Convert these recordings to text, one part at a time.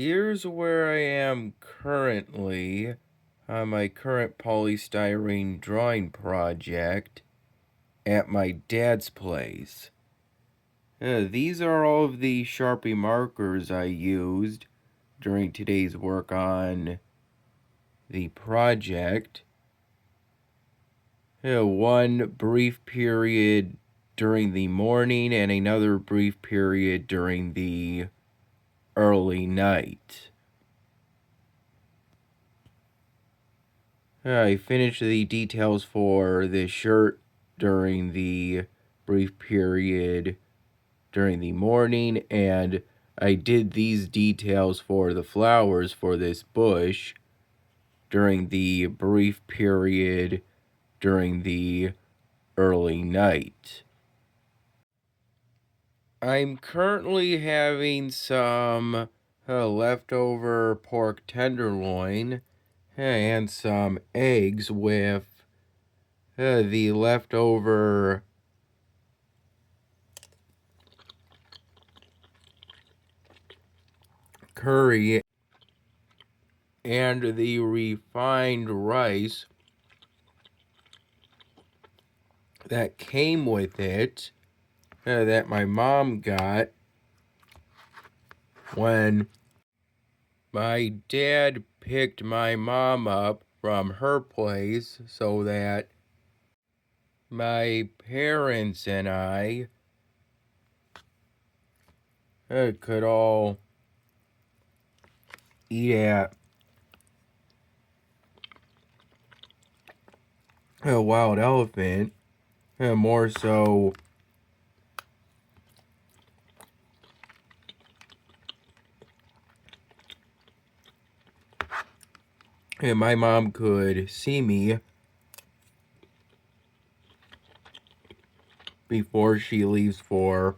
Here's where I am currently on my current polystyrene drawing project at my dad's place. These are all of the Sharpie markers I used during today's work on the project. One brief period during the morning and another brief period during the early night. I finished the details for this shirt during the brief period during the morning, and I did these details for the flowers for this bush during the brief period during the early night. I'm currently having some leftover pork tenderloin and some eggs with the leftover curry and the refined rice that came with it that my mom got when my dad picked my mom up from her place so that my parents and I could all eat at a Wild Elephant, more so my mom could see me before she leaves for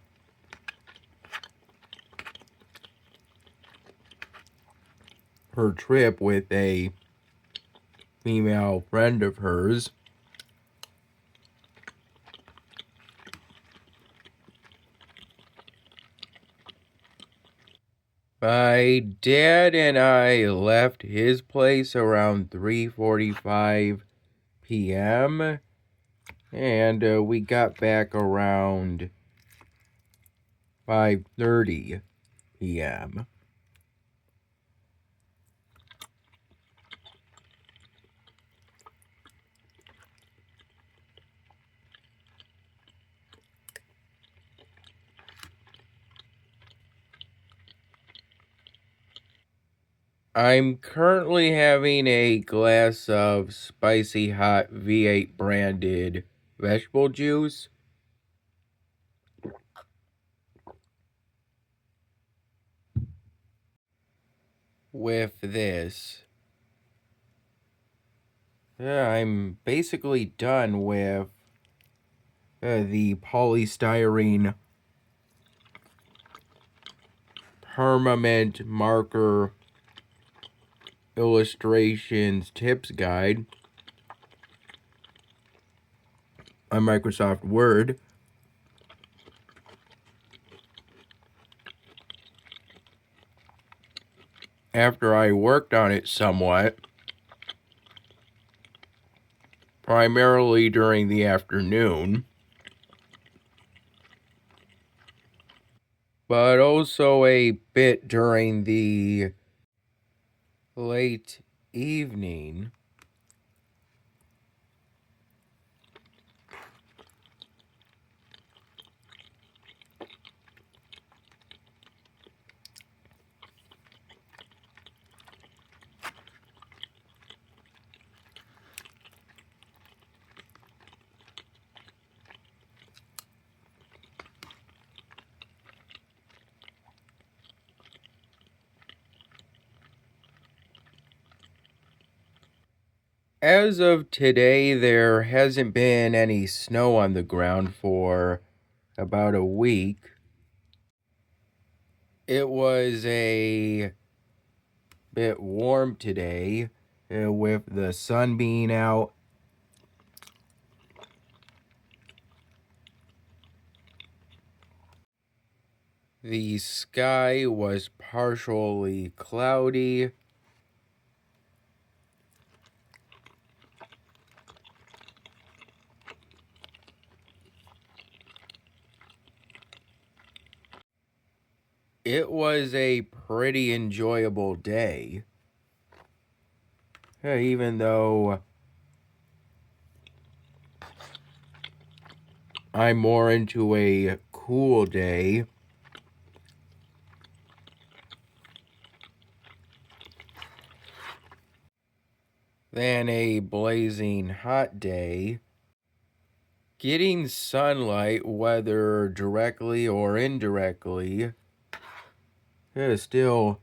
her trip with a female friend of hers. My dad and I left his place around 3:45 p.m. and we got back around 5:30 p.m. I'm currently having a glass of spicy hot V8 branded vegetable juice. With this, I'm basically done with the polystyrene permanent marker illustrations tips guide on Microsoft Word. After I worked on it somewhat, primarily during the afternoon, but also a bit during the late evening. As of today, there hasn't been any snow on the ground for about a week. It was a bit warm today with the sun being out. The sky was partially cloudy. It was a pretty enjoyable day. Even though I'm more into a cool day than a blazing hot day. Getting sunlight, whether directly or indirectly, still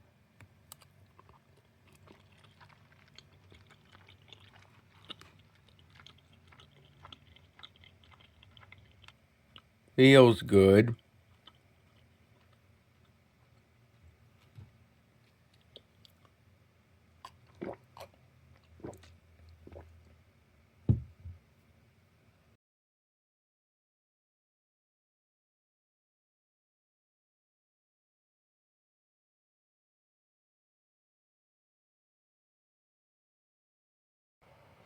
feels good.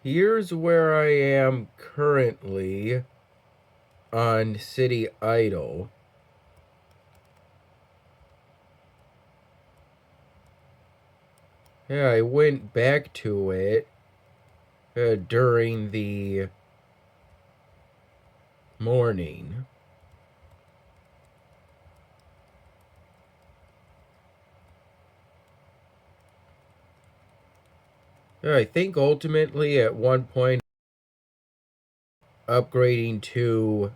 Here's where I am currently on City Idol. I went back to it during the morning. I think ultimately at one point upgrading to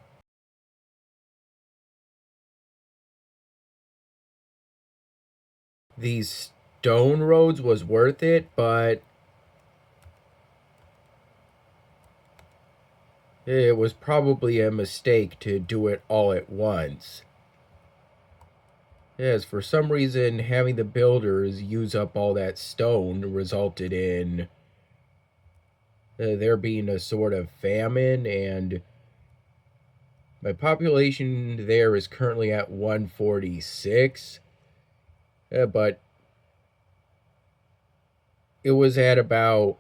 these stone roads was worth it, but it was probably a mistake to do it all at once. Yes, for some reason, having the builders use up all that stone resulted in there being a sort of famine, and my population there is currently at 146, but it was at about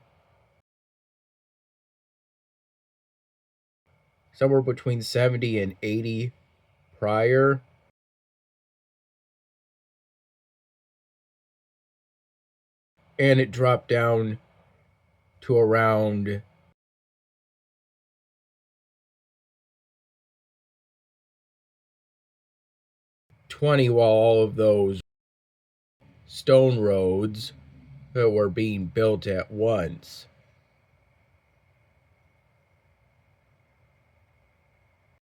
somewhere between 70 and 80 prior. And it dropped down to around 20 while all of those stone roads were being built at once.